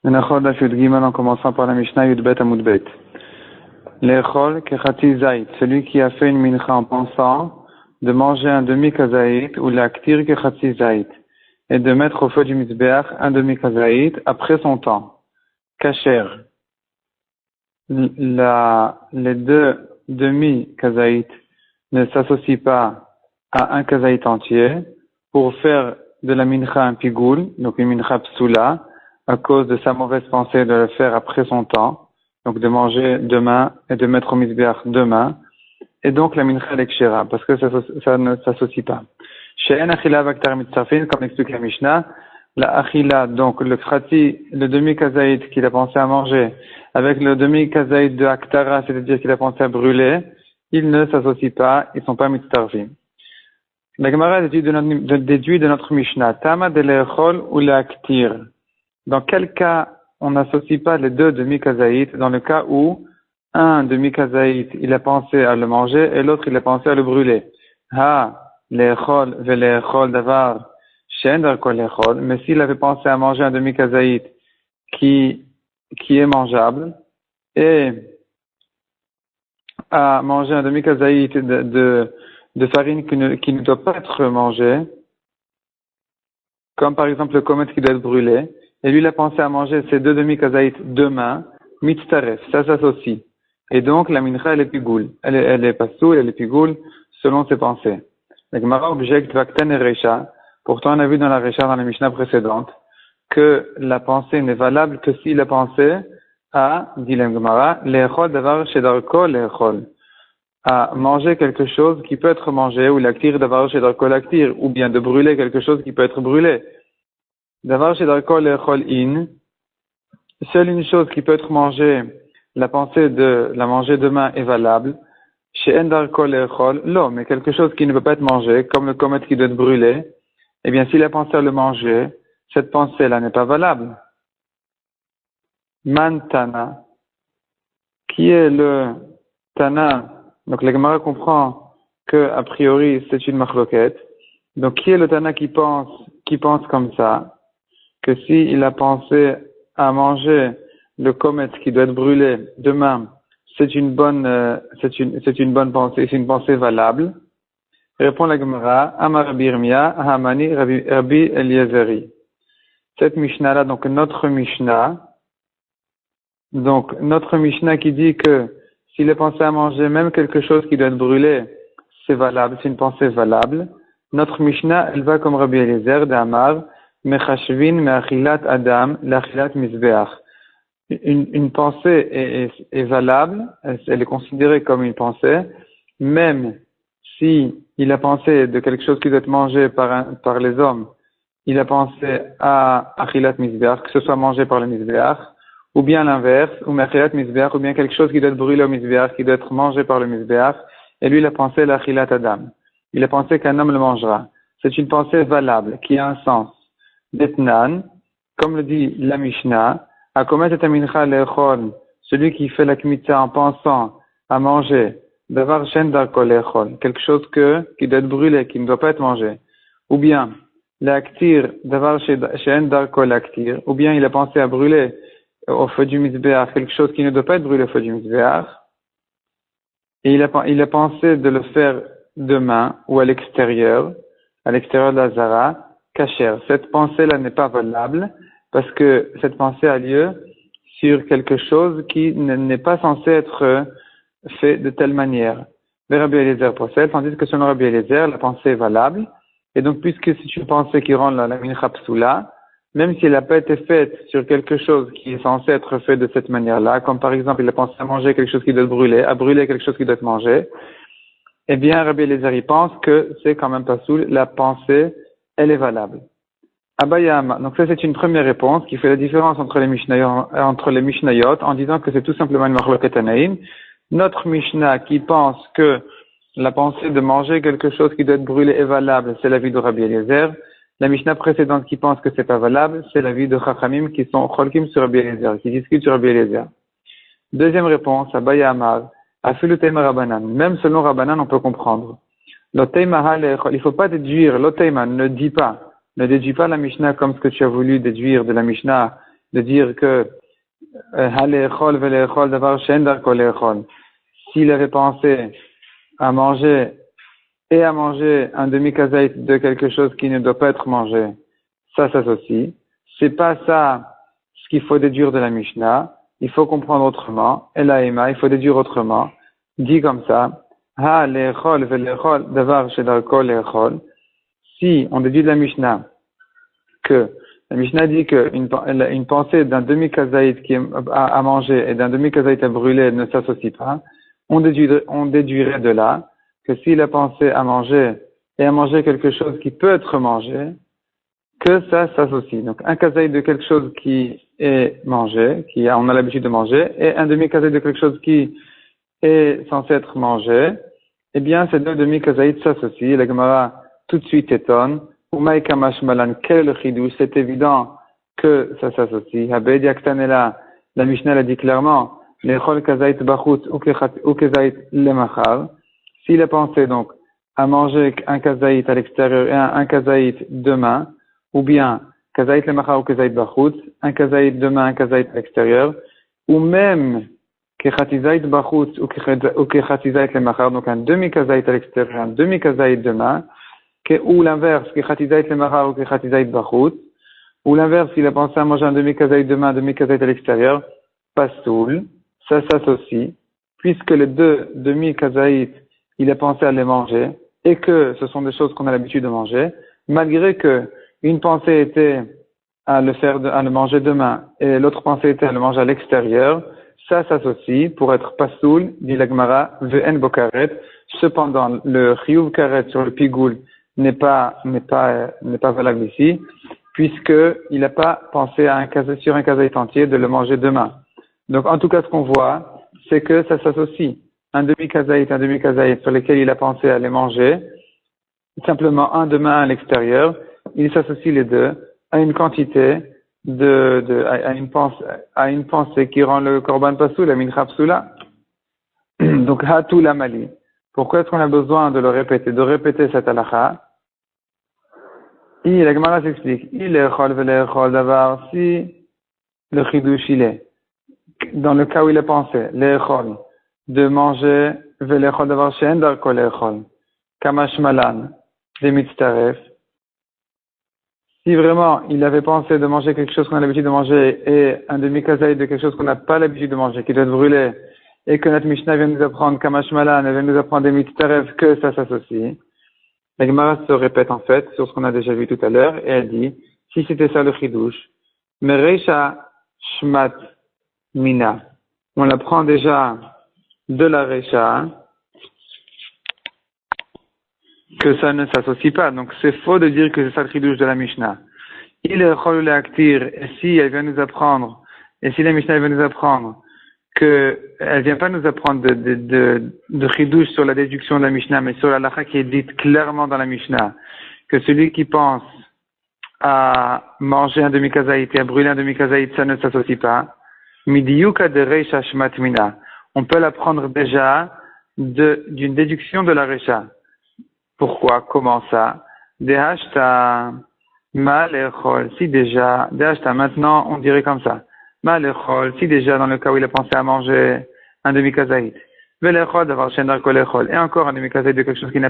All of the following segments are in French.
Menachol daf Yud Gimel en commençant par la Mishnah Yud Bet Amud Bet. L'Echol kechati zait, celui qui a fait une mincha en pensant de manger un demi-kazaït ou l'aktir kechati zait et de mettre au feu du mizbeach un demi-kazaït après son temps. Kacher. Les deux demi-kazaït ne s'associent pas à un kazaït entier pour faire de la mincha un pigoul, donc une mincha psoula, à cause de sa mauvaise pensée de le faire après son temps, donc de manger demain et de mettre au mizbeach demain, et donc la mincha lekshera, parce que ça ne s'associe pas. She'en achila vaktar mitzarfin, comme explique la Mishnah, la achila, donc le krati, le demi-kazaït qu'il a pensé à manger, avec le demi-kazaït de aktara, c'est-à-dire qu'il a pensé à brûler, ils ne s'associent pas, ils sont pas mitzarfin. La Gemara déduit de notre Mishnah, Tama de l'Echol ou l'Aktir. Dans quel cas on n'associe pas les deux demi-kazaït? Dans le cas où un demi-kazaït, il a pensé à le manger et l'autre, il a pensé à le brûler. Ha, l'Echol ve l'Echol davar, shen darko l'Echol. Mais s'il avait pensé à manger un demi-kazaït qui est mangeable et à manger un demi-kazaït de farine qui ne doit pas être mangée, comme par exemple le komet qui doit être brûlé, et lui il a pensé à manger ces deux demi-kazaït demain, mitzaref, ça s'associe. Et donc la mincha elle est pigoul, elle est pasoul, elle est pigoul, selon ses pensées. La Gemara objecte vaktan et recha, pourtant on a vu dans la recha dans la Mishnah précédente, que la pensée n'est valable que s'il a pensé à, dit la Gemara, l'echol davar shedarko l'echol, à manger quelque chose qui peut être mangé, ou l'actir davar shedarko l'actir, ou bien de brûler quelque chose qui peut être brûlé. Davar shedarko l'echol in, seule une chose qui peut être mangée, la pensée de la manger demain est valable. Chez endarko l'echol, non, mais quelque chose qui ne peut pas être mangé, comme le komet qui doit être brûlé, eh bien s'il a pensé à le manger, cette pensée-là n'est pas valable. Man Tana, qui est le Tana? Donc la Gemara comprend que a priori c'est une machloket. Donc qui est le Tana qui pense comme ça, que si il a pensé à manger le komet qui doit être brûlé demain, c'est une bonne pensée, c'est une pensée valable? Répond la Gemara, Amar Birmia, Hamani Rabbi Eliezeri. Cette Mishnah-là, donc notre Mishnah qui dit que s'il est pensé à manger même quelque chose qui doit être brûlé, c'est valable, c'est une pensée valable. Notre Mishnah, elle va comme Rabbi Eliezer d'Amar, Mechashvin me'achilat Adam, l'achilat mizbeach. Une pensée est valable, elle est considérée comme une pensée, même si il a pensé de quelque chose qui doit être mangé par les hommes, il a pensé à achilat mizbeach, que ce soit mangé par le mizbeach, ou bien l'inverse, ou mechilat mizbeach, ou bien quelque chose qui doit être brûlé au mizbeach, qui doit être mangé par le mizbeach, et lui il a pensé à l'achilat Adam. Il a pensé qu'un homme le mangera. C'est une pensée valable, qui a un sens. Detnan, comme le dit la Mishnah, Akomet et mincha l'echol, celui qui fait la kmitza en pensant à manger, davar shen darko l'echol, quelque chose qui doit être brûlé, qui ne doit pas être mangé. Ou bien, l'actir, davar shen darko l'actir, ou bien il a pensé à brûler au feu du mizbeach, quelque chose qui ne doit pas être brûlé au feu du mizbeach, et il a pensé de le faire demain, ou à l'extérieur de la zara, kasher. Cette pensée-là n'est pas valable, parce que cette pensée a lieu sur quelque chose qui n'est pas censé être fait de telle manière. Le Rabbi Eliezer possède, tandis que selon Rabbi Eliezer, la pensée est valable, et donc puisque c'est une pensée qui rend la mincha psoula, même si elle n'a pas été faite sur quelque chose qui est censé être fait de cette manière-là, comme par exemple il a pensé à manger quelque chose qui doit être brûlé, à brûler quelque chose qui doit être mangé, eh bien Rabbi Eliezer il pense que c'est quand même pas soul, la pensée, elle est valable. Abayama. Donc ça c'est une première réponse qui fait la différence entre les Mishnayot en disant que c'est tout simplement une machloket tanaïm. Notre Mishnah qui pense que la pensée de manger quelque chose qui doit être brûlé est valable, c'est l'avis de Rabbi Eliezer. La Mishnah précédente qui pense que c'est pas valable, c'est l'avis de Chachamim qui sont cholkim sur Rabbi Eliezer, qui discutent sur Rabbi Eliezer. Deuxième réponse, Abayama. Afilu teima Rabbanan. Même selon Rabbanan, on peut comprendre. L'oteima il faut pas déduire, l'oteima ne déduis pas la Mishnah comme ce que tu as voulu déduire de la Mishnah de dire que Halechol velechol davar she'en darko lechol. S'il avait pensé à manger un demi-kazaït de quelque chose qui ne doit pas être mangé, ça s'associe. C'est pas ça ce qu'il faut déduire de la Mishnah. Il faut comprendre autrement. Et la Ema, il faut déduire autrement. Dit comme ça. Ha lechol velechol davar she'darko lechol. Si on déduit de la Mishnah que la Mishnah dit qu'une pensée d'un demi-kazaït qui est à manger et d'un demi-kazaït à brûler ne s'associe pas, on déduirait de là que s'il a pensé à manger et à manger quelque chose qui peut être mangé, que ça s'associe. Donc un kazaït de quelque chose qui est mangé, on a l'habitude de manger, et un demi-kazaït de quelque chose qui est censé être mangé, eh bien ces deux demi-kazaïts s'associent. La Gemara tout de suite étonne. Umaï kamash malan, quel est le chidouche? C'est évident que ça s'associe. Habedi aktanela, la Mishnah l'a dit clairement, lechol kazait bachut ou kazait lemachar. S'il a pensé donc à manger un kazaït à l'extérieur et un kazaït demain, ou bien kazaït lemachar ou kazaït bachut, un kazaït demain, un kazaït à l'extérieur, ou même kechatizait bachut ou kechatizait lemachar, donc un demi-kazaït à l'extérieur, un demi-kazaït demain, ou l'inverse, kechatizait lemachar ou kechatizait bachut, ou l'inverse, s'il a pensé à manger un demi-kazaït demain, un demi-kazaït à l'extérieur, pastoul, ça s'associe, puisque les deux demi-kazaït, il a pensé à les manger, et que ce sont des choses qu'on a l'habitude de manger, malgré que une pensée était à le manger demain, et l'autre pensée était à le manger à l'extérieur, ça s'associe pour être pastoul, dit la Gemara, ve'en bokaret. Cependant, le chiyuv karet sur le pigoul n'est pas valable ici, puisque il n'a pas pensé sur un kazaït entier de le manger demain. Donc, en tout cas, ce qu'on voit, c'est que ça s'associe. Un demi-kazaït sur lesquels il a pensé à les manger, simplement un demain à l'extérieur, il s'associe les deux à une quantité à une pensée qui rend le korban pasoul, la mincha psoula. Donc, hatu la mali. Pourquoi est-ce qu'on a besoin de répéter cette halakha? La Gemara s'explique. Il est chol velechol d'avoir si le chidouche il est. Dans le cas où il a pensé, l'echol, de manger, velechol d'avoir she'en darko l'echol, kamash malan, des mitztaref. Si vraiment il avait pensé de manger quelque chose qu'on a l'habitude de manger et un demi-kazaït de quelque chose qu'on n'a pas l'habitude de manger, qui doit être brûlé, et que notre Mishnah vient nous apprendre, kamash malan, elle vient nous apprendre des mitztaref, que ça s'associe. La Gemara se répète en fait sur ce qu'on a déjà vu tout à l'heure, et elle dit, si c'était ça le chidouche, mereisha shmat mina. On l'apprend déjà de la Recha que ça ne s'associe pas. Donc c'est faux de dire que c'est ça le chidouche de la Mishnah. Il est chol aktir, et si elle vient nous apprendre, et si la Mishnah vient nous apprendre que elle vient pas nous apprendre de chidouche sur la déduction de la Mishnah, mais sur la halakha qui est dite clairement dans la Mishnah, que celui qui pense à manger un demi-kazaït et à brûler un demi-kazaït, ça ne s'associe pas. Midiyuka de Reisha Shmat Mina. On peut l'apprendre déjà d'une déduction de la Reisha. Pourquoi? Comment ça? Dehashta Malechol. Si déjà, Dehashta, maintenant, on dirait comme ça. Malechol. Si déjà, dans le cas où il a pensé à manger un demi-kazaït. Velechol d'avoir shendar kolechol. Et encore un demi-kazaït de quelque chose qui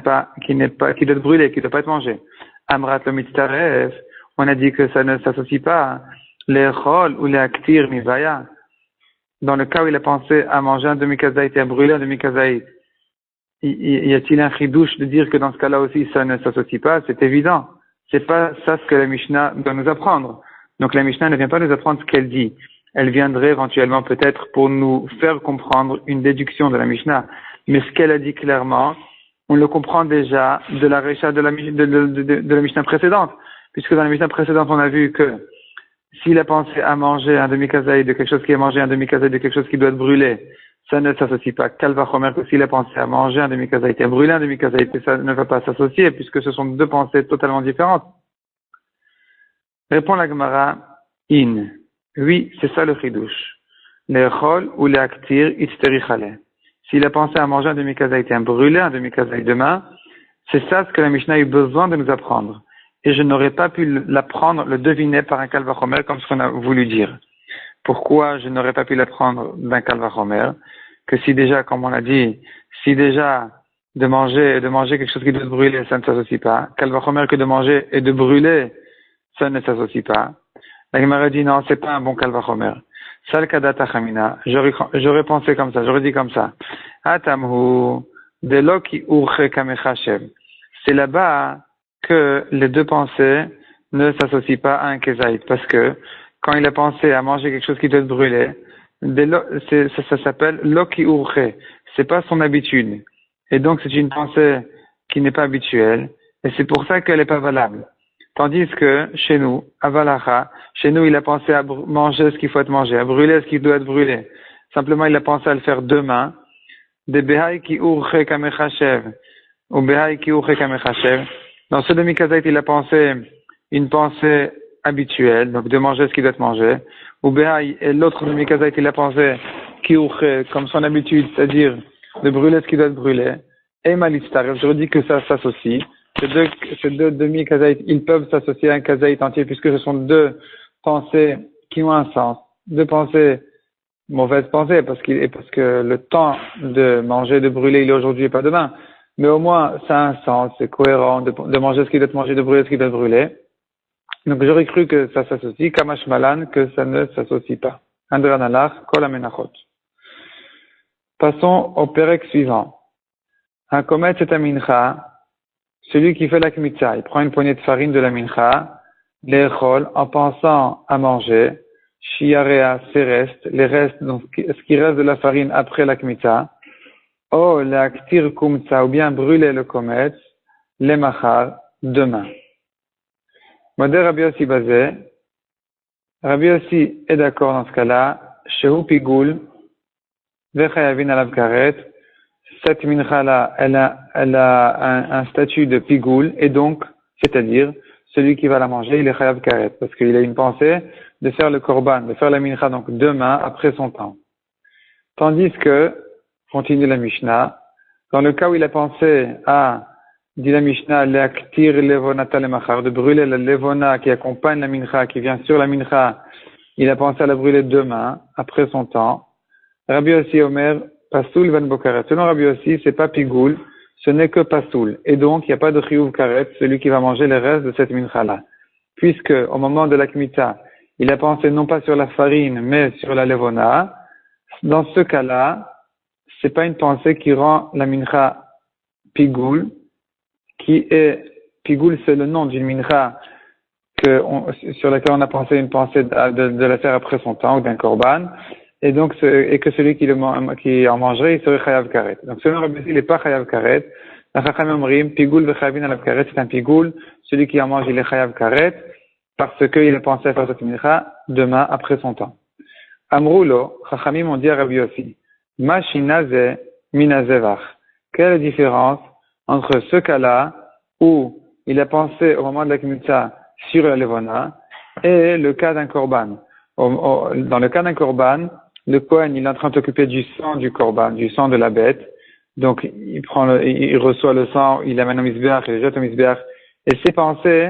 qui doit être brûlé, qui ne doit pas être mangé. Amrat lo mitzaref. On a dit que ça ne s'associe pas. Lechol ou leaktir mivaya. Dans le cas où il a pensé à manger un demi-kazaït et à brûler un demi-kazaït, y a-t-il un chidouche de dire que dans ce cas-là aussi ça ne s'associe pas? C'est évident. C'est pas ça ce que la Mishnah doit nous apprendre. Donc la Mishnah ne vient pas nous apprendre ce qu'elle dit. Elle viendrait éventuellement peut-être pour nous faire comprendre une déduction de la Mishnah. Mais ce qu'elle a dit clairement, on le comprend déjà de la Recha de la Mishnah précédente. Puisque dans la Mishnah précédente, on a vu que s'il a pensé à manger un demi-kazaït de quelque chose qui est mangé, un demi-kazaït de quelque chose qui doit être brûlé, ça ne s'associe pas. Kalvachomer que s'il a pensé à manger un demi-kazaït et à brûler un demi-kazaït, ça ne va pas s'associer puisque ce sont deux pensées totalement différentes. Répond la Gemara, in. Oui, c'est ça le chidouche. L'echol ou l'aktir itzterichale. S'il a pensé à manger un demi-kazaït et à brûler un demi-kazaït demain, c'est ça ce que la Mishnah a eu besoin de nous apprendre. Et je n'aurais pas pu l'apprendre, le deviner par un kalvachomer comme ce qu'on a voulu dire. pourquoi je n'aurais pas pu l'apprendre d'un Kalvachomer, que si déjà, comme on l'a dit, si déjà de manger quelque chose qui doit se brûler, ça ne s'associe pas. Kalvachomer que de manger et de brûler, ça ne s'associe pas. La Gemara dit non, c'est pas un bon Kalvachomer. Sal kadata chamina. J'aurais pensé comme ça, j'aurais dit comme ça. Atamhu de loki urche kamechashem. C'est là-bas que les deux pensées ne s'associent pas à un kezaït, parce que quand il a pensé à manger quelque chose qui doit être brûlé, ça s'appelle loki urche. C'est pas son habitude. Et donc c'est une pensée qui n'est pas habituelle, et c'est pour ça qu'elle n'est pas valable. Tandis que chez nous, à Valacha, chez nous, il a pensé à manger ce qu'il faut être mangé, à brûler ce qui doit être brûlé. Simplement, il a pensé à le faire demain. Des behai ki urche kamechashev, ou behai ki urche kamechashev. Dans ce demi-kazait, il a pensé une pensée habituelle, donc de manger ce qu'il doit être mangé. Ou behai, et l'autre demi-kazait, il a pensé ki urche, comme son habitude, c'est-à-dire de brûler ce qui doit être brûlé. Et malitztarev, je redis que ça s'associe. Ces deux demi-kazaït, ils peuvent s'associer à un kazaït entier puisque ce sont deux pensées qui ont un sens. Deux pensées, mauvaises pensées parce que le temps de manger, de brûler, il est aujourd'hui et pas demain. Mais au moins, ça a un sens, c'est cohérent de manger ce qui doit être mangé, de brûler ce qui doit être brûlé. Donc j'aurais cru que ça s'associe, kamash malan, que ça ne s'associe pas. Andran alach, kol amenachot. Passons au pérec suivant. Un komet c'est un mincha. Celui qui fait la kmitza, il prend une poignée de farine de la mincha, l'échol, en pensant à manger, shiarea, ses restes, les restes, donc ce qui reste de la farine après la kmitza, la ktir kumtza, ou bien brûler le kometz, les machar, demain. Modé Rabbi Yossi basé, Rabbi Yossi est d'accord dans ce cas-là, shehu pigoul, vechayavin alav karet, cette mincha-là, elle a un statut de pigoul, et donc, c'est-à-dire, celui qui va la manger, il est chayav karet, parce qu'il a une pensée de faire le korban, de faire la mincha, donc demain, après son temps. Tandis que, continue la Mishnah, dans le cas où il a pensé à, dit la Mishnah, leaktir levonata lemachar, de brûler la levona qui accompagne la mincha, qui vient sur la mincha, il a pensé à la brûler demain, après son temps. Rabbi Yossi Omer, Pasoul van Bokaret. Selon Rabbi Yossi, c'est pas pigoul, ce n'est que pasoul. Et donc, il n'y a pas de chiyuv karet, celui qui va manger les restes de cette mincha-là. Puisque, au moment de la kmita, il a pensé non pas sur la farine, mais sur la levona. Dans ce cas-là, c'est pas une pensée qui rend la mincha pigoul, qui est, pigoul, c'est le nom d'une mincha sur laquelle on a pensé une pensée de la faire après son temps, ou d'un korban. Et donc, et que celui qui en mangerait, il serait chayav karet. Donc, selon Rabbi Yossi, il n'est pas chayav karet. La chachamim omrim, pigoul vechavin alav karet, c'est un pigoul. Celui qui en mange, il est chayav karet, parce qu'il a pensé à faire cette mincha demain, après son temps. Amroulo, chachamim ont dit à Rabbi Yossi, ma shinaze minazevach. Quelle est la différence entre ce cas-là, où il a pensé au moment de la kmitza sur la levona, et le cas d'un korban? Dans le cas d'un korban, le Kohen, il est en train de s'occuper du sang du korban, du sang de la bête. Donc, il reçoit le sang, il l'amène au misbeach, il le jette au misbeach. Et ses pensées,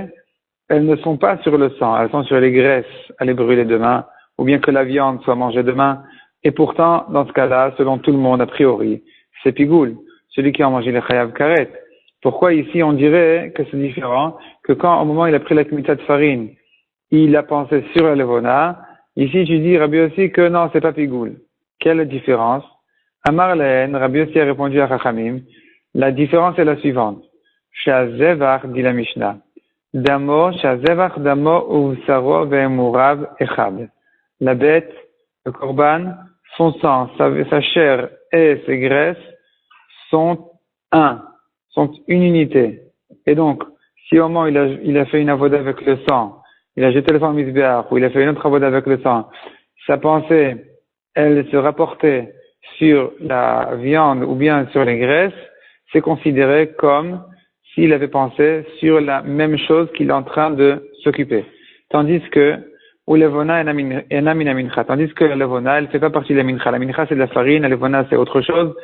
elles ne sont pas sur le sang, elles sont sur les graisses à les brûler demain, ou bien que la viande soit mangée demain. Et pourtant, dans ce cas-là, selon tout le monde, a priori, c'est pigoul. Celui qui a mangé le chayav karet. Pourquoi ici on dirait que c'est différent, que quand au moment où il a pris la kmita de farine, il a pensé sur la levona. Ici, tu dis, Rabbi Yossi, que non, c'est pas pigoul. Quelle différence? Amar Lehen, Rabbi Yossi a répondu à Chachamim, la différence est la suivante. Shazevach, dit la Mishnah. Damo, Shazevach damo uvsaro ve'emurav echad. La bête, le korban, son sang, sa chair et ses graisses sont sont une unité. Et donc, si au moment il a fait une avoda avec le sang, il a jeté le sang au misbéach, ou il a fait une autre avoda avec le sang, sa pensée, elle se rapportait sur la viande ou bien sur les graisses, c'est considéré comme s'il avait pensé sur la même chose qu'il est en train de s'occuper. Tandis que, ou levona et namina mincha, tandis que la levona, elle fait pas partie de la mincha. La mincha, c'est de la farine, la levona, c'est autre chose.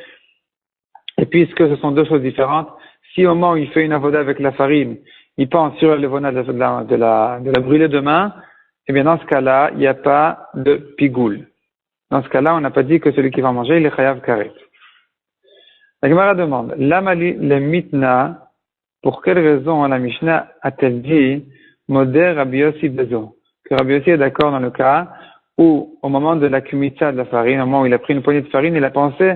Et puisque ce sont deux choses différentes, si au moment où il fait une avoda avec la farine, il pense sur la levona de la brûler demain, eh bien, dans ce cas-là, il n'y a pas de pigoul. Dans ce cas-là, on n'a pas dit que celui qui va manger, il est chayav karet. La Gemara demande, l'amali le mitna, pour quelle raison la Mishnah a-t-elle dit, moder Rabbi Yossi bezo, que Rabbi Yossi est d'accord dans le cas où, au moment de la kumitza de la farine, au moment où il a pris une poignée de farine, il a pensé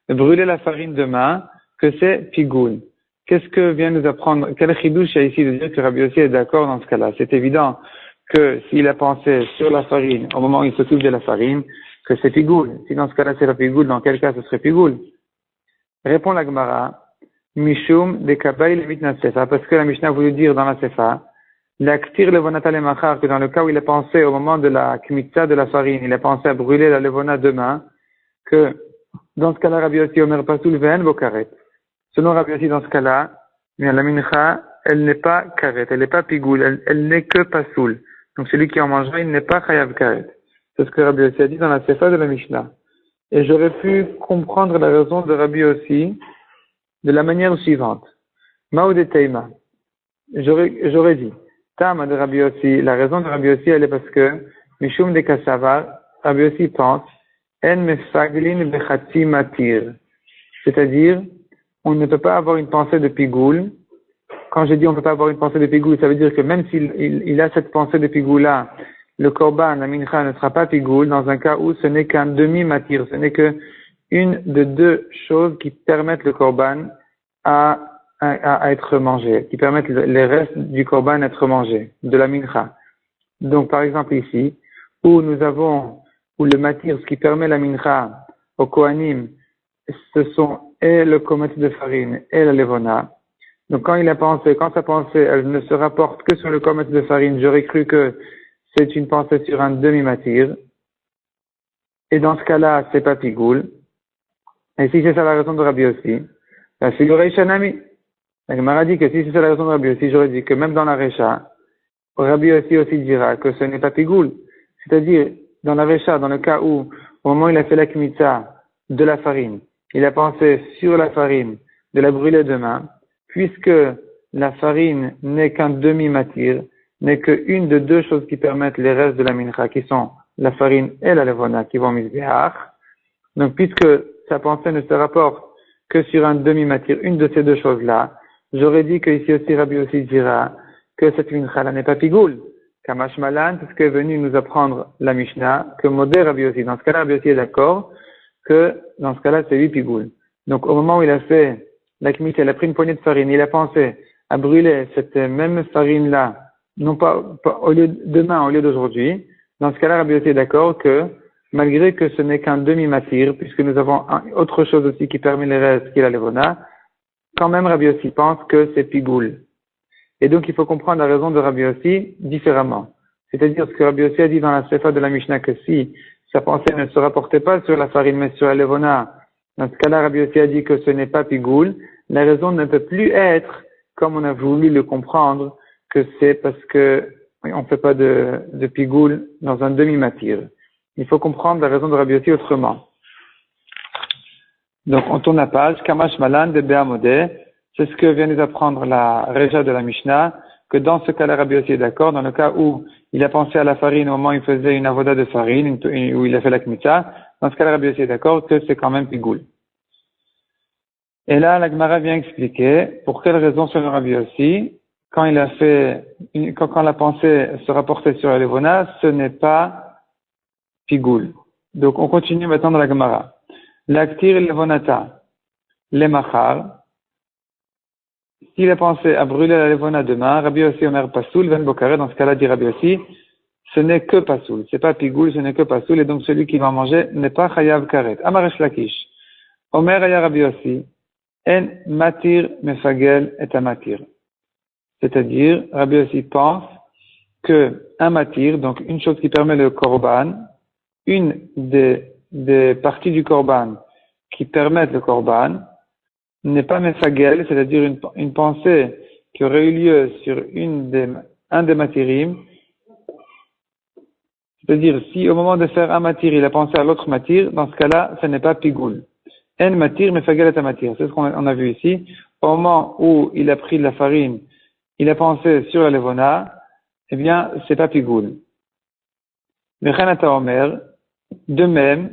de brûler la farine demain, que c'est pigoul. Qu'est-ce que vient nous apprendre, quel chidouche il y a ici de dire que Rabbi Yossi est d'accord dans ce cas-là? C'est évident que s'il a pensé sur la farine, au moment où il s'occupe de la farine, que c'est pigoul. Si dans ce cas-là c'est pas pigoul, dans quel cas ce serait pigoul? Répond la Gemara, Mishum de Kabaï le mitna sefa, parce que la Mishnah voulait dire dans la sefa, l'actir levonata le machar, que dans le cas où il a pensé au moment de la kmitza de la farine, il a pensé à brûler la levona demain, que dans ce cas-là, Rabbi Yossi omer pasoul ve'en bo karet. Selon Rabbi Yossi, dans ce cas-là, la mincha, elle n'est pas karet, elle n'est pas pigoul, elle n'est que pasoul. Donc celui qui en mangera, il n'est pas chayav karet. C'est ce que Rabbi Yossi a dit dans la sefa de la Mishnah. Et j'aurais pu comprendre la raison de Rabbi Yossi de la manière suivante. Maoud Teima. J'aurais dit, Tama de Rabbi Yossi, la raison de Rabbi Yossi, elle est parce que, Mishum de Kassavar, Rabbi Yossi pense, En mefaglin bechati matir. C'est-à-dire, on ne peut pas avoir une pensée de pigoul. Quand je dis on ne peut pas avoir une pensée de pigoul, ça veut dire que même s'il a cette pensée de pigoul-là, le korban, la mincha ne sera pas pigoul dans un cas où ce n'est qu'un demi-matir, ce n'est que une de deux choses qui permettent le korban à être mangé, qui permettent les restes du korban à être mangés, de la mincha. Donc, par exemple ici, où le matir, ce qui permet la mincha au kohanim, ce sont et le komet de farine et la levona. Donc, quand sa pensée, elle ne se rapporte que sur le komet de farine, j'aurais cru que c'est une pensée sur un demi-matir. Et dans ce cas-là, c'est pas pigoul. Et si c'est ça la raison de Rabbi Yossi, la figure Shanami. La Gemara dit que si c'est ça la raison de Rabbi Yossi, j'aurais dit que même dans la Recha, Rabbi Yossi aussi dira que ce n'est pas pigoul. C'est-à-dire, dans la Recha, dans le cas où, au moment où il a fait la kmitza de la farine, il a pensé sur la farine de la brûler demain, puisque la farine n'est qu'un demi-matir, n'est qu'une de deux choses qui permettent les restes de la mincha, qui sont la farine et la levona, qui vont misbéach. Donc, puisque sa pensée ne se rapporte que sur un demi-matir, une de ces deux choses-là, j'aurais dit que ici aussi Rabbi aussi dira que cette mincha-là n'est pas pigoul. Kamash Malan, c'est ce qu'est venu nous apprendre la Mishnah, que modé Rabbi aussi. Dans ce cas-là, Rabbi aussi est d'accord que dans ce cas-là, c'est lui pigoul. Donc, au moment où il a fait la kmitza, il a pris une poignée de farine, il a pensé à brûler cette même farine-là, non pas demain, au lieu d'aujourd'hui. Dans ce cas-là, Rabbi aussi est d'accord que, malgré que ce n'est qu'un demi-matir, puisque nous avons autre chose aussi qui permet les restes, qui est la levona, quand même Rabbi Yossi pense que c'est pigoul. Et donc il faut comprendre la raison de Rabbi Yossi différemment. C'est-à-dire ce que Rabbi Yossi a dit dans la sefa de la Mishnah, que si sa pensée ne se rapportait pas sur la farine mais sur la levona, dans ce cas-là Rabbi Yossi a dit que ce n'est pas pigoul. La raison ne peut plus être, comme on a voulu le comprendre, que c'est parce que on ne fait pas de pigoul dans un demi-matir. Il faut comprendre la raison de Rabbi Yossi autrement. Donc, on tourne la page. Kamash Malan de Be'amodé. C'est ce que vient nous apprendre la Réja de la Mishnah, que dans ce cas-là, Rabbi Yossi est d'accord. Dans le cas où il a pensé à la farine au moment où il faisait une avoda de farine, où il a fait la kmitza, dans ce cas-là, Rabbi Yossi est d'accord que c'est quand même pigoul. Et là, la Gemara vient expliquer pour quelle raison selon Rabbi Yossi, quand la pensée se rapportait sur la levona, ce n'est pas pigoul. Donc, on continue maintenant dans la Gemara. L'actir levonata, lemachar. S'il a pensé à brûler la levona demain, Rabbi Yossi omer pasoul, ven bokare, dans ce cas-là, dit Rabbi Yossi, ce n'est que pasoul. C'est pas pigoul, ce n'est que pasoul, et donc celui qui va manger n'est pas chayav karet. Amaresh lakish. Omer aya Rabbi Yossi, en matir mefagel et amatir. C'est-à-dire, Rabbi Yossi pense que un matir, donc une chose qui permet le korban, une des parties du korban qui permettent le korban, n'est pas mefagel, c'est-à-dire une pensée qui aurait eu lieu sur un des matirim. C'est-à-dire, si au moment de faire un matir, il a pensé à l'autre matir, dans ce cas-là, ce n'est pas pigoul. En matir mefagel et amatir. C'est ce qu'on a vu ici. Au moment où il a pris de la farine, il a pensé sur la levona, eh bien, c'est pas pigoul. Vechen ata omer, de même,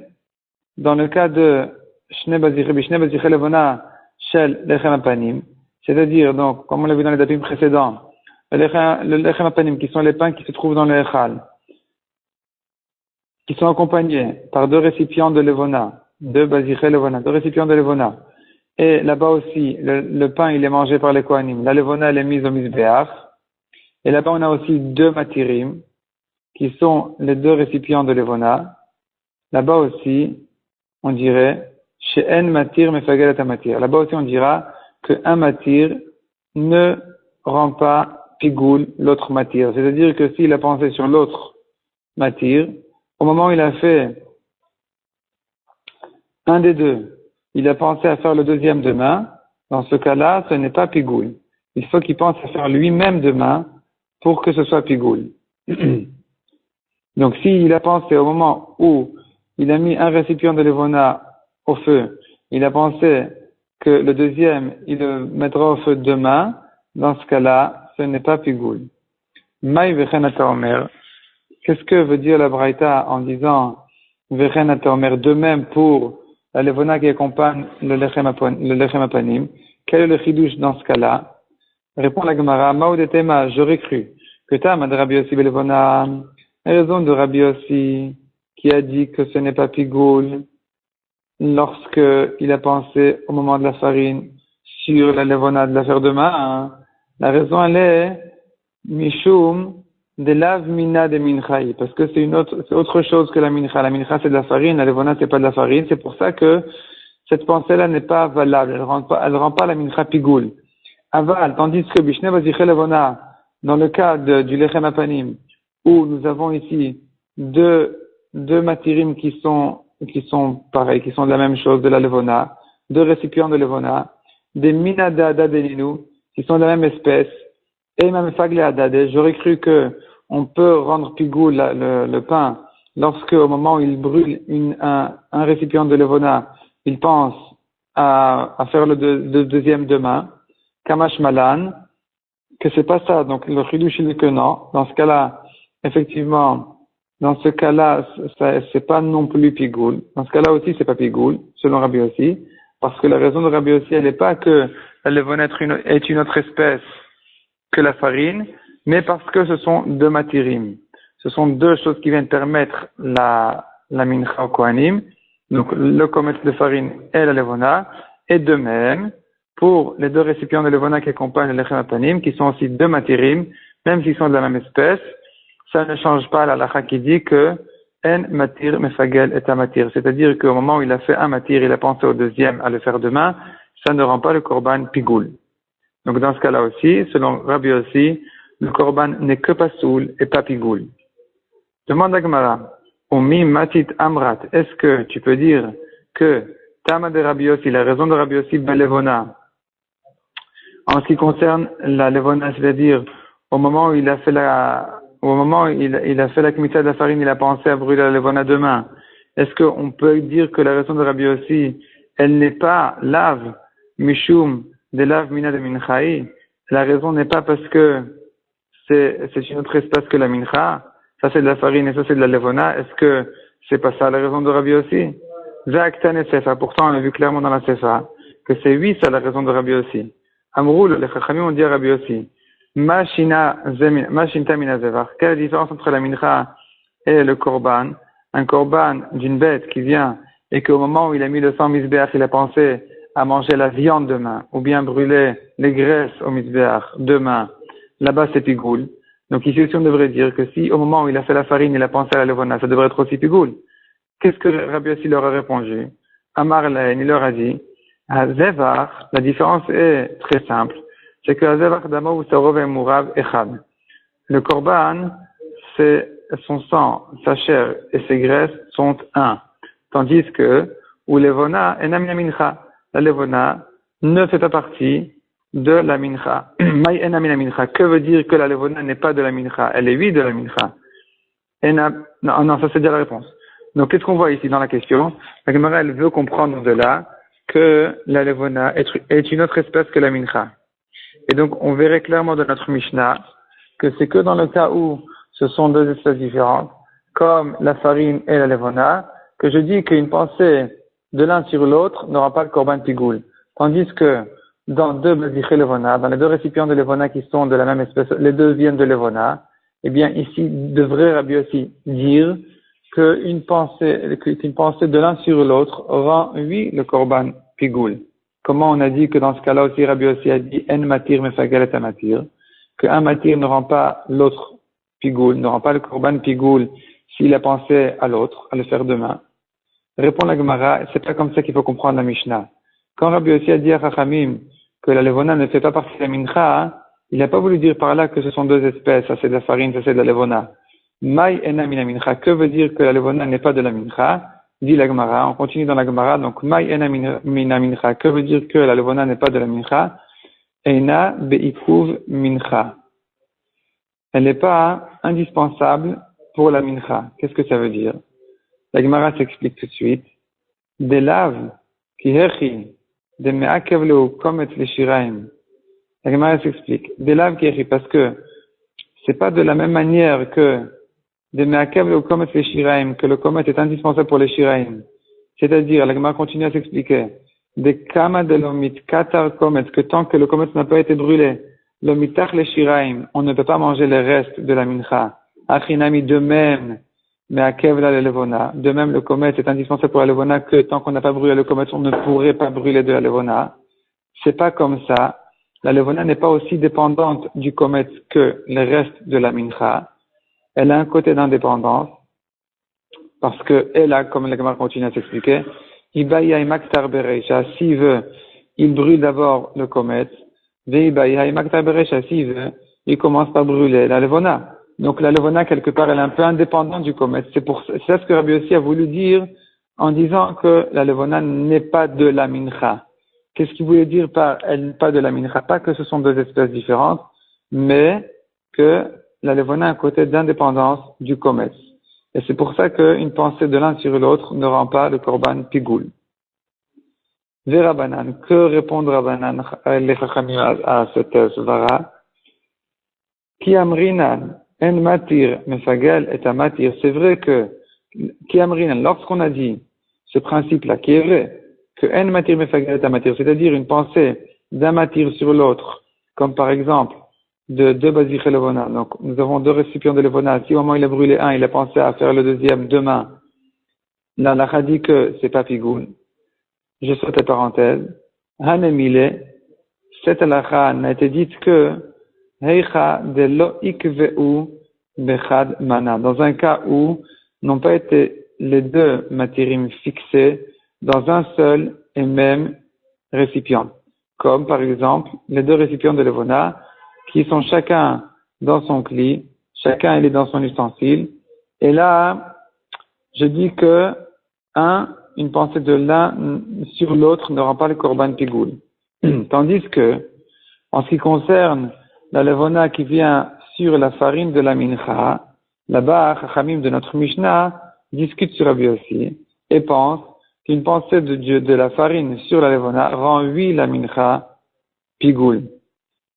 dans le cas de Shne Baziche Levona Shel Lechem Apanim, c'est-à-dire, donc, comme on l'a vu dans les dapim précédents, le Lechem Apanim, qui sont les pains qui se trouvent dans le Echal, qui sont accompagnés par deux récipients de Levona, deux récipients de Levona. Et là-bas aussi, le pain, il est mangé par les Kohanim. La Levona, elle est mise au Mizbeach. Et là-bas, on a aussi deux Matirim, qui sont les deux récipients de Levona. Là-bas aussi, on dirait, chez En Matir Mefagel et Matir. Là-bas aussi, on dira qu'un Matir ne rend pas Pigoul l'autre Matir. C'est-à-dire que s'il a pensé sur l'autre Matir, au moment où il a fait un des deux, il a pensé à faire le deuxième demain, dans ce cas-là, ce n'est pas Pigoul. Il faut qu'il pense à faire lui-même demain pour que ce soit Pigoul. Donc, s'il a pensé au moment où il a mis un récipient de Levona au feu, il a pensé que le deuxième, il le mettra au feu demain, dans ce cas-là, ce n'est pas Pigoul. Maï vechen ata omer. Qu'est-ce que veut dire la Braïta en disant vechen ata omer, de même pour la Levona qui accompagne le Lechem Apanim? Quel est le chidouche dans ce cas-là? Répond la Gemara, Maoudetema, j'aurais cru que Tam de Rabbi Yossi Belevona, raison de Rabbi Yossi, qui a dit que ce n'est pas Pigoul, lorsque il a pensé au moment de la farine sur la Levona de la faire demain, hein. La raison, elle est Mishum de lav mina de minchaï, parce que c'est autre chose que la mincha. La mincha, c'est de la farine, la Levona, c'est pas de la farine. C'est pour ça que cette pensée-là n'est pas valable. Elle rend pas la mincha Pigoul. Aval, tandis que Bishne Baziche Levona, dans le cas du Lechem Apanim, où nous avons ici deux matirim qui sont pareils, qui sont de la même chose, de la Levona, deux récipients de Levona, des Minada Dadelinu, qui sont de la même espèce, et même Fagle Adade, j'aurais cru que on peut rendre Pigoul le pain lorsque, au moment où il brûle un récipient de Levona, il pense à faire le deuxième demain, Kamash Malan, que c'est pas ça. Donc, le chidouch, il est que non. Dans ce cas-là, effectivement, c'est pas non plus Pigoul. Dans ce cas-là aussi, c'est pas Pigoul, selon Rabbi Yossi. Parce que la raison de Rabbi Yossi, elle n'est pas que la Levona est une autre espèce que la farine, mais parce que ce sont deux matirim. Ce sont deux choses qui viennent permettre la mincha au kohanim. Donc, le comète de farine et la Levona. Et de même, pour les deux récipients de Levona qui accompagnent le Lechem Apanim, qui sont aussi deux matirim, même s'ils sont de la même espèce, ça ne change pas la halakha qui dit que en matir mefagel et matir. C'est-à-dire qu'au moment où il a fait un matir, il a pensé au deuxième à le faire demain, ça ne rend pas le korban pigoul. Donc dans ce cas-là aussi, selon Rabbi aussi, le korban n'est que pasoul et pas pigoul. Demande à Gemara, Omi matit amrat, est-ce que tu peux dire que Tama de Rabbi Yossi, la raison de Rabbi Yossi ben Levona, en ce qui concerne la Levona, c'est-à-dire au moment où il a fait la kmitza de la farine, il a pensé à brûler la Levona demain. Est-ce qu'on peut dire que la raison de Rabbi Yossi, elle n'est pas lave, mishum, de lave mina de minchaï? La raison n'est pas parce que c'est une autre espèce que la mincha. Ça c'est de la farine et ça c'est de la Levona. Est-ce que c'est pas ça la raison de Rabbi Yossi? Za'aktan et sefa. Pourtant on a vu clairement dans la sefa que c'est oui ça la raison de Rabbi Yossi. Amroul, les chachamim ont dit à Rabbi Yossi, Mashinta mina zevar. Quelle est la différence entre la mincha et le korban? Un korban d'une bête qui vient et qu'au moment où il a mis le sang misbeach, il a pensé à manger la viande demain, ou bien brûler les graisses au misbeach demain. Là-bas c'est pigoul. Donc ici aussi on devrait dire que si au moment où il a fait la farine, il a pensé à la levona, ça devrait être aussi pigoul. Qu'est-ce que Rabbi Yossi leur a répondu? Amar Lahen, il leur a dit, Zevar, la différence est très simple. C'est que Zevar Dama ou Sarov et Mourav Echad. Le korban, c'est son sang, sa chair et ses graisses sont un. Tandis que, ou levona, enam mincha. La levona ne fait pas partie de la mincha. Maï enam mincha. Que veut dire que la levona n'est pas de la mincha? Elle est oui de la mincha. Non, ça c'est déjà la réponse. Donc, qu'est-ce qu'on voit ici dans la question? La Gemara, elle veut comprendre de là que la levona est une autre espèce que la mincha. Et donc, on verrait clairement dans notre Mishnah que c'est que dans le cas où ce sont deux espèces différentes, comme la farine et la levona, que je dis qu'une pensée de l'un sur l'autre n'aura pas le korban pigoul. Tandis que dans deux baziché levona, dans les deux récipients de levona qui sont de la même espèce, les deux viennent de levona, eh bien ici devrait Rabbi aussi dire qu'une pensée de l'un sur l'autre rend, oui, le korban pigoul. Comment on a dit que dans ce cas-là aussi Rabbi aussi a dit en matir mefagel et matir, qu'un matir ne rend pas l'autre pigoul, ne rend pas le korban pigoul s'il a pensé à l'autre, à le faire demain. Répond la Gemara, c'est pas comme ça qu'il faut comprendre la Mishnah. Quand Rabbi aussi a dit à Chachamim que la levona ne fait pas partie de la mincha, il n'a pas voulu dire par là que ce sont deux espèces, ça c'est de la farine, ça c'est de la levona. Mai ena mina mincha, que veut dire que la levona n'est pas de la mincha? Dit la Gemara, on continue dans la Gemara, donc mai ena mina mincha, que veut dire que la levona n'est pas de la mincha? Ena beikuv mincha. Elle n'est pas indispensable pour la mincha. Qu'est-ce que ça veut dire? La Gemara s'explique tout de suite. Des laves qui hechi de me'akev leu komet le shiraim. La Gemara s'explique. Des laves qui hechi, parce que c'est pas de la même manière que de me'akev leu komet le shiraim, que le komet est indispensable pour les shiraim. C'est-à-dire, la Gemara continue à s'expliquer. De kama de l'omit katar komet, que tant que le komet n'a pas été brûlé, l'omitach le shiraim, on ne peut pas manger les restes de la mincha. Achinami de même. Mais à Kevla le levona, de même le komet est indispensable pour la levona que tant qu'on n'a pas brûlé le komet, on ne pourrait pas brûler de la levona. C'est pas comme ça. La levona n'est pas aussi dépendante du komet que le reste de la mincha. Elle a un côté d'indépendance parce que elle a, comme la Gemara continue à s'expliquer, Ibaïa maktar bereisha, s'il veut, il brûle d'abord le komet. Veibaïa maktar bereisha, s'il veut, il commence par brûler la levona. Donc la levona, quelque part, elle est un peu indépendante du komet. C'est ça ce que Rabbi aussi a voulu dire en disant que la levona n'est pas de la mincha. Qu'est-ce qu'il voulait dire par elle n'est pas de la mincha? Pas que ce sont deux espèces différentes, mais que la levona a un côté d'indépendance du komet. Et c'est pour ça qu'une pensée de l'un sur l'autre ne rend pas le korban pigoul. Verabanan, que répondre Rabanan les chachamim à cette svara? Ki amrinan en matir mefagel et matir. C'est vrai que ki amrinan, lorsqu'on a dit ce principe-là, qui est vrai, que en matir mefagel et matir, c'est-à-dire une pensée d'un matir sur l'autre, comme par exemple de deux baziché levona. Donc nous avons deux récipients de levona. Si au moment il a brûlé un, il a pensé à faire le deuxième demain. Là, la dit que c'est pas pigoun. Je saute la parenthèse. Hanemile, cette halakha n'a été dite que heicha de lo ikveu bechad mana. Dans un cas où n'ont pas été les deux matirim fixés dans un seul et même récipient. Comme par exemple les deux récipients de levona qui sont chacun dans son cli, chacun il est dans son ustensile. Et là, je dis que une pensée de l'un sur l'autre ne rend pas le korban pigoul. Tandis que, en ce qui concerne la levona qui vient sur la farine de la mincha, là-bas, Chachamim de notre Mishnah discute sur Rabbi aussi et pense qu'une pensée de la farine sur la levona rend oui la mincha pigoul.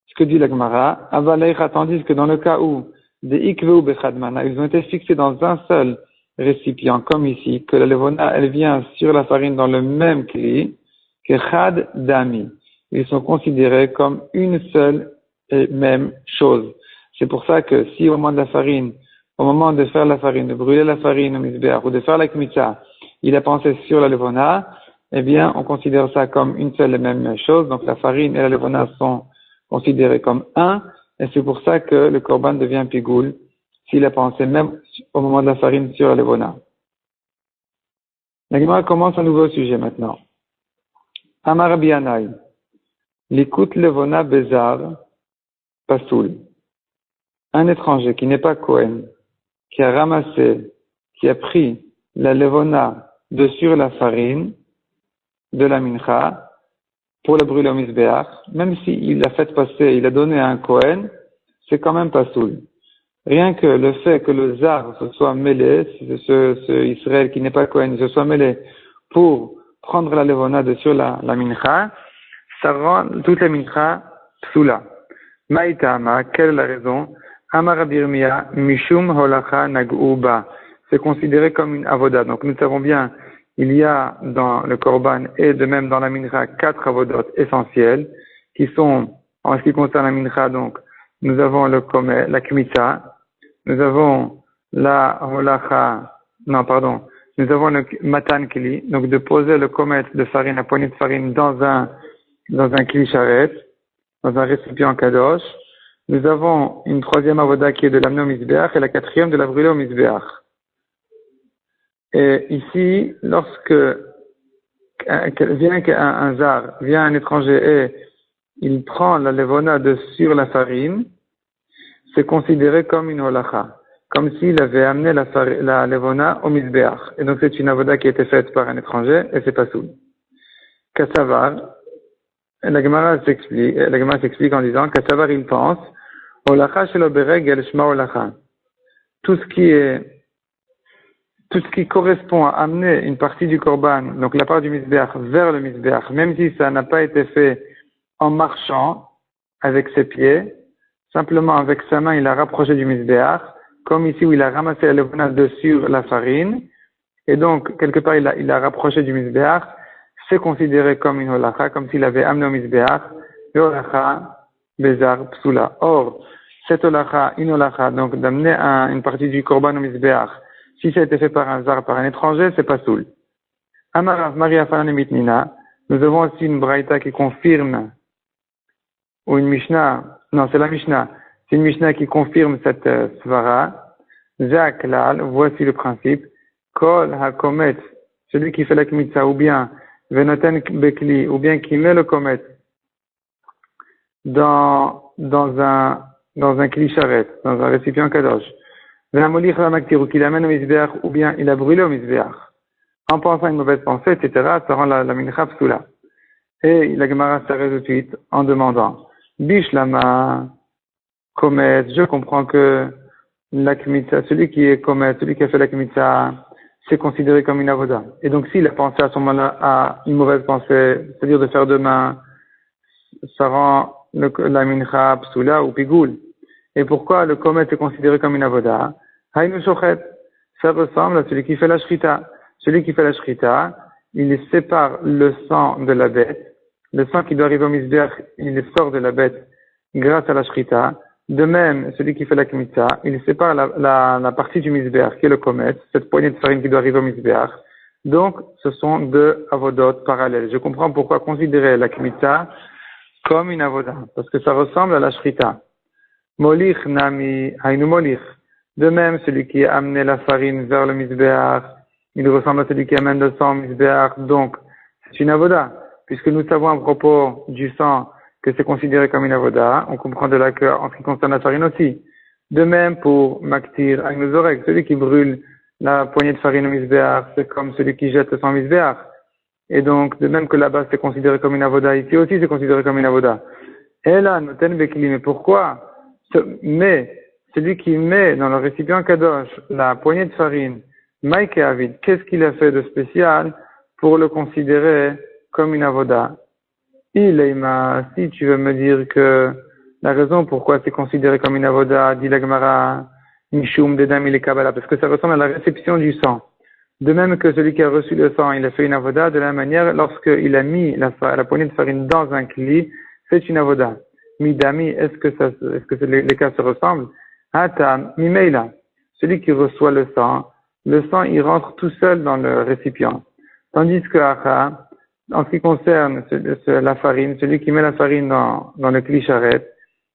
Ce que dit la Gemara, Avaleicha, tandis que dans le cas où des ikveu bechadmana, ils ont été fixés dans un seul récipient, comme ici, que la levona, elle vient sur la farine dans le même kli, que chad dami. Ils sont considérés comme une seule et même chose. C'est pour ça que si au moment de la farine, au moment de faire la farine, de brûler la farine au misbeach ou de faire la kmitza, il a pensé sur la levona, eh bien, on considère ça comme une seule et même chose. Donc la farine et la levona sont considérés comme un, et c'est pour ça que le korban devient pigoul, s'il a pensé même au moment de la farine sur la levona. La Gemara commence un nouveau sujet maintenant. Amar Rabbi Yanai, l'écoute levona bezar, pasoul. Un étranger qui n'est pas Kohen, qui a ramassé, qui a pris la levona de sur la farine de la mincha, pour le brûler au misbeach, même s'il l'a fait passer, il a donné à un Kohen, c'est quand même pas soul. Rien que le fait que le zar se soit mêlé, ce Israël qui n'est pas Kohen, se soit mêlé pour prendre la levona de sur la mincha, ça rend toute la mincha psoula. Maïtama, quelle est la raison? Amar Rabbi Yirmiyah, mishum holacha nag'uba. c'est considéré comme une avoda. Donc nous savons bien, il y a dans le korban et de même dans la mincha 4 avodot essentiels qui sont, en ce qui concerne la mincha, donc nous avons la kmitza, nous avons la holacha, non pardon, nous avons le matan kli, donc de poser le komet de farine, la poignée de farine dans un kli charet, dans un récipient kadosh. Nous avons une troisième avoda qui est de l'amener au misbeach et la quatrième de la brûler au misbeach. Et ici, lorsque vient un étranger et il prend la levona de sur la farine, c'est considéré comme une holacha, comme s'il avait amené la levona au misbeach. Et donc c'est une avoda qui a été faite par un étranger et c'est pas soul. Kassavar, la Gemara s'explique en disant, Kassavar il pense, holacha shelo beregel shma holacha. Tout ce qui correspond à amener une partie du korban, donc la part du misbeach vers le misbeach, même si ça n'a pas été fait en marchant avec ses pieds, simplement avec sa main il a rapproché du misbeach, comme ici où il a ramassé la levona de sur la farine, et donc quelque part il a rapproché du misbeach, c'est considéré comme une holacha, comme s'il avait amené au misbeach, le holacha bezar psula. Or, cette holacha, une holacha, donc d'amener une partie du korban au misbeach, si ça a été fait par un zar, par un étranger, c'est pas soul. Amarav Maria Fanan Mitnina, nous avons aussi une braïta qui confirme, ou une Mishnah, non, c'est la Mishnah, c'est une Mishnah qui confirme cette svara. Zaklal, voici le principe. Kol hakomet, celui qui fait la kmitza, ou bien venoten bekli, ou bien qui met le komet dans un kli charet, dans un récipient kadosh. Venamolich la maktir, ou qu'il amène au misbeach, ou bien il a brûlé au misbeach. En pensant à une mauvaise pensée, etc., ça rend la mincha psula. Et la Gemara s'arrête tout de suite en demandant, Bishlama, Komet, je comprends que la kmitza, celui qui est Komet, celui qui a fait la kmitza, c'est considéré comme une avoda. Et donc s'il a pensé à ce moment-là à une mauvaise pensée, c'est-à-dire de faire demain, ça rend la mincha psula ou pigoul. Et pourquoi le Komet est considéré comme une avoda? Haïnu shochet, ça ressemble à celui qui fait la shrita. Celui qui fait la shrita, il sépare le sang de la bête. Le sang qui doit arriver au misbeach, il sort de la bête grâce à la shrita. De même, celui qui fait la kmitza, il sépare la partie du misbeach, qui est le komet, cette poignée de farine qui doit arriver au misbeach. Donc, ce sont deux avodot parallèles. Je comprends pourquoi considérer la kmitza comme une avoda, parce que ça ressemble à la shrita. Molich nami hainu molich. De même, celui qui a amené la farine vers le misbeach, il ressemble à celui qui amène le sang au misbeach, donc c'est une avoda. Puisque nous savons à propos du sang que c'est considéré comme une avoda, on comprend de là qu'en ce qui concerne la farine aussi. De même pour maktir agnozorek, celui qui brûle la poignée de farine au misbeach, c'est comme celui qui jette le sang au misbeach. Et donc, de même que là-bas c'est considéré comme une avoda, ici aussi c'est considéré comme une avoda. Et là, noten bekli, mais pourquoi? Mais, celui qui met dans le récipient kadosh la poignée de farine, Mike et Avid, qu'est-ce qu'il a fait de spécial pour le considérer comme une avoda? Si tu veux me dire que la raison pourquoi c'est considéré comme une avoda, dit la Gemara, Mishum Dedam il est Kabbalah, parce que ça ressemble à la réception du sang. De même que celui qui a reçu le sang, il a fait une avoda, de la même manière, lorsqu'il a mis la poignée de farine dans un kli, c'est une avoda. Midami, est-ce que les cas se ressemblent? Hata, mimeila, celui qui reçoit le sang, il rentre tout seul dans le récipient. Tandis que Acha, en ce qui concerne la farine, celui qui met la farine dans le kli charet,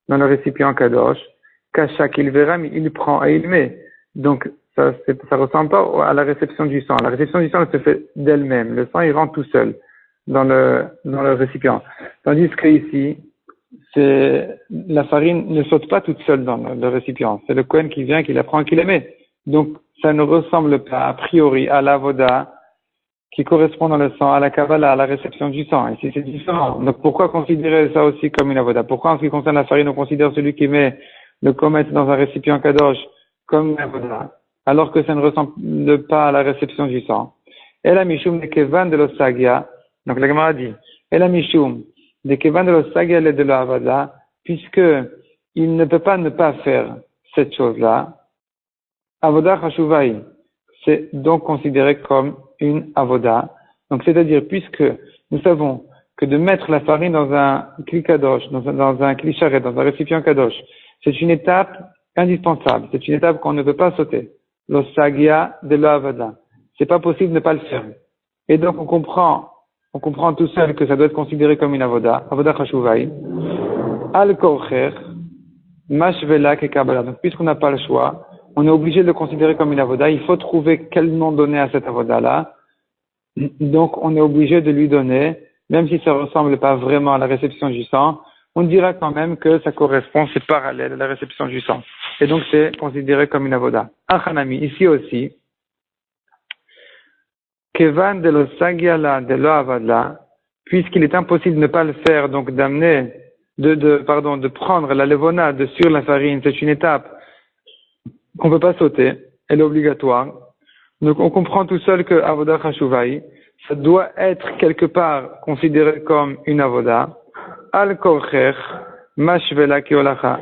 dans le récipient kadosh, Kasha qu'il verra, mais il prend et il met. Donc, ça ressemble pas à la réception du sang. La réception du sang, elle se fait d'elle-même. Le sang, il rentre tout seul dans le récipient. Tandis que ici, la farine ne saute pas toute seule dans le récipient. C'est le Kohen qui vient, qui la prend, qui la met. Donc, ça ne ressemble pas, a priori, à l'avoda qui correspond dans le sang, à la Kabbalah, à la réception du sang. Ici, c'est différent. Donc, pourquoi considérer ça aussi comme une avoda? Pourquoi, en ce qui concerne la farine, on considère celui qui met le komet dans un récipient kadosh comme une avoda, alors que ça ne ressemble pas à la réception du sang? Et la mishum de kevan de l'osagia, donc la Gemara dit, et la mishum de kevan de l'osagia et de l'avoda, puisque il ne peut pas ne pas faire cette chose-là, avoda chashuvai, c'est donc considéré comme une avoda. Donc, c'est-à-dire, puisque nous savons que de mettre la farine dans un kli kadosh, dans un kli sharet, dans un récipient kadosh, c'est une étape indispensable. C'est une étape qu'on ne peut pas sauter. L'osagia de l'avada. C'est pas possible de ne pas le faire. Et donc, on comprend tout seul que ça doit être considéré comme une avoda chashuvai. Al-korcher, mashvelak et kabbalah. Donc, puisqu'on n'a pas le choix, on est obligé de le considérer comme une avoda. Il faut trouver quel nom donner à cette avoda-là. Donc, on est obligé de lui donner, même si ça ressemble pas vraiment à la réception du sang, on dira quand même que ça correspond, c'est parallèle à la réception du sang. Et donc, c'est considéré comme une avoda. Achanami, ici aussi, Kevan de lo sagiala de lo avadla, puisqu'il est impossible de ne pas le faire, donc d'amener, de prendre la levona de sur la farine, c'est une étape qu'on peut pas sauter, elle est obligatoire. Donc, on comprend tout seul que avoda chashuvai, ça doit être quelque part considéré comme une avoda. Al-korcher, mashvela kiolacha.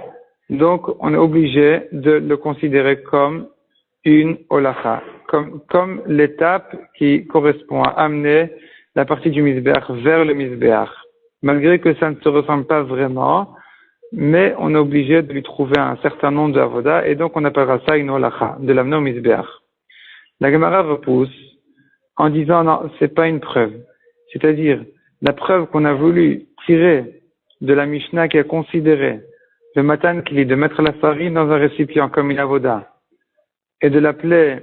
Donc, on est obligé de le considérer comme une olacha, comme l'étape qui correspond à amener la partie du misbeach vers le misbeach. Malgré que ça ne se ressemble pas vraiment, mais on est obligé de lui trouver un certain nombre d'avoda, et donc on appellera ça une olacha, de l'amener au misbeach. La Gemara repousse en disant non, c'est pas une preuve. C'est-à-dire, la preuve qu'on a voulu tirer de la Mishnah qui a considéré le matan kli, de mettre la farine dans un récipient comme une avoda, et de l'appeler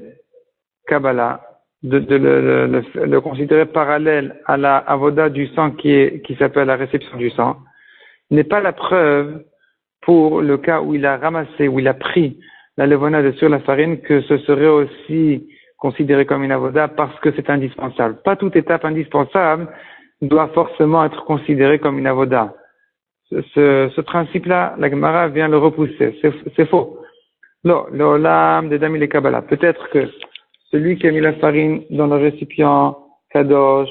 Kabbalah, de le considérer parallèle à la avoda du sang qui s'appelle la réception du sang, n'est pas la preuve pour le cas où il a ramassé, où il a pris la levona de sur la farine, que ce serait aussi considéré comme une avoda parce que c'est indispensable. Pas toute étape indispensable doit forcément être considérée comme une avoda. Ce principe-là, la Gemara vient le repousser. C'est faux. Non, l'olam des damis les Kabbalah. Peut-être que celui qui a mis la farine dans le récipient kadosh,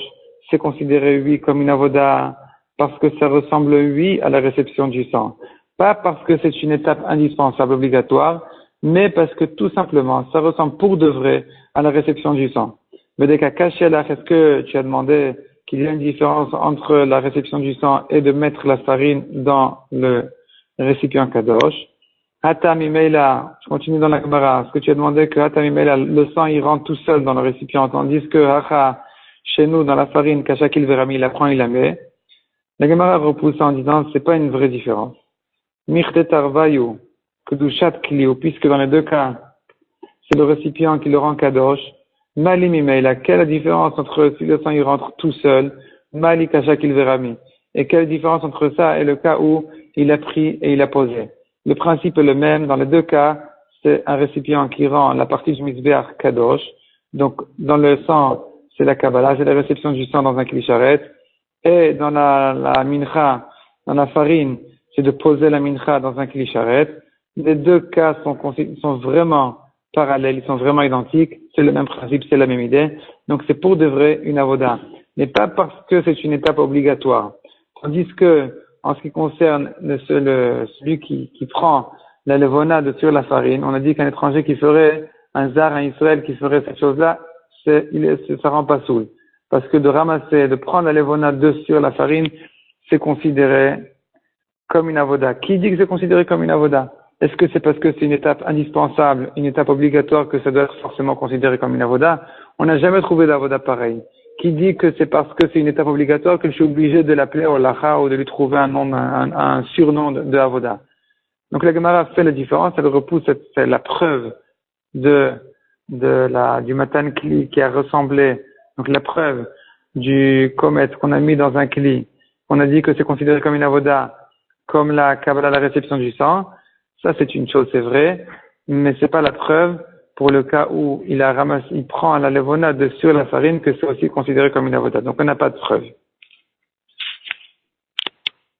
c'est considéré, oui, comme une avoda parce que ça ressemble, oui, à la réception du sang. Pas parce que c'est une étape indispensable, obligatoire, mais parce que tout simplement, ça ressemble pour de vrai à la réception du sang. Mais dès qu'à cacher là, est-ce que tu as demandé qu'il y a une différence entre la réception du sang et de mettre la farine dans le récipient kadosh? Hatam imeila, je continue dans la Gemara. Est-ce que tu as demandé que Hatam imeila, le sang il rentre tout seul dans le récipient, tandis que Hacha, chez nous, dans la farine, Kachakil Verami, il la prend, il la met. La Gemara repousse en disant, c'est pas une vraie différence. Mirtetar vayu, kedushat kliu, puisque dans les deux cas, c'est le récipient qui le rend kadosh. Malim imeila, quelle est la différence entre si le sang il rentre tout seul, Mali Kachakil Verami, et quelle différence entre ça et le cas où il a pris et il a posé? Le principe est le même. Dans les deux cas, c'est un récipient qui rend la partie du misbeach kadosh. Donc, dans le sang, c'est la Kabbalah, c'est la réception du sang dans un kli sharet. Et dans la mincha, dans la farine, c'est de poser la mincha dans un kli sharet. Les deux cas sont vraiment parallèles, ils sont vraiment identiques. C'est le même principe, c'est la même idée. Donc, c'est pour de vrai une avoda. Mais pas parce que c'est une étape obligatoire. Tandis que, en ce qui concerne celui qui prend la levona de sur la farine, on a dit qu'un étranger qui ferait un zar à Israël qui ferait cette chose-là, ça rend pas soul. Parce que de ramasser, de prendre la levona de sur la farine, c'est considéré comme une avoda. Qui dit que c'est considéré comme une avoda? Est-ce que c'est parce que c'est une étape indispensable, une étape obligatoire que ça doit être forcément considéré comme une avoda? On n'a jamais trouvé d'avoda pareil. Qui dit que c'est parce que c'est une étape obligatoire que je suis obligé de l'appeler Olacha ou de lui trouver un surnom de Avoda. Donc la Gemara fait la différence, elle repousse, c'est la preuve du Matan Kli qui a ressemblé, donc la preuve du comète qu'on a mis dans un Kli, on a dit que c'est considéré comme une Avoda, comme la Kabbalah, la réception du sang. Ça c'est une chose, c'est vrai, mais c'est pas la preuve pour le cas où il prend la levona de sur la farine, que c'est aussi considéré comme une avoda. Donc on n'a pas de preuve.